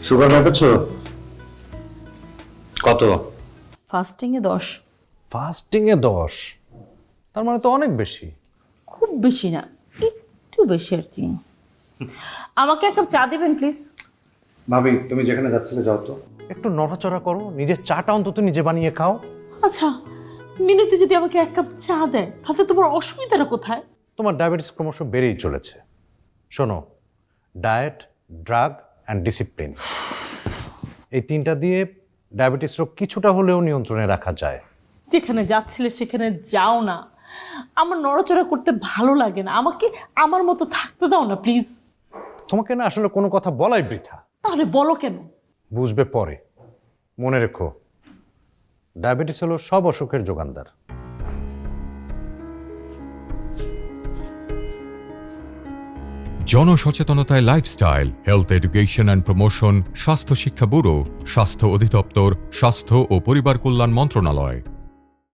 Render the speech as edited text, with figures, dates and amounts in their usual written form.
Sugar মেপেছো? কত? ফাস্টিংয়ে 10। ফাস্টিংয়ে 10? তার মানে তো অনেক বেশি। খুব বেশি না, একটু বেশি আর কি। আমাকে এক কাপ চা দিবেন প্লিজ? ভাবি তুমি যেখানে যাচ্ছিলে যাও তো। একটু নড়াচড়া করো, নিজের চাটা অন্তত নিজে বানিয়ে খাও। আচ্ছা, মিনুতে যদি আমাকে এক কাপ চা দেয় তাহলে তোমার অসুবিধাটা কোথায়? তোমার ডায়াবেটিস ক্রমশ বেড়েই চলেছে। শোনো, ডায়েট, ড্রাগ অ্যান্ড ডিসিপ্লিন, এই তিনটা দিয়ে ডায়াবেটিস রোগ কিছুটা হলেও নিয়ন্ত্রণে রাখা যায়। যেখানে যাচ্ছিলে সেখানে যাও না, আমার নড়াচড়া করতে ভালো লাগে না, আমাকে আমার মতো থাকতে দাও না প্লিজ। তোমাকে না আসলে কোনো কথা বলাই বৃথা। তাহলে বলো কেন? বুঝবে পরে। মনে রেখো, ডায়াবেটিস হলো সব অসুখের যোগানদার। জনসচেতনতায় lifestyle, health education and promotion, স্বাস্থ্য শিক্ষা ব্যুরো, স্বাস্থ্য অধিদপ্তর, স্বাস্থ্য ও পরিবার কল্যাণ মন্ত্রণালয়।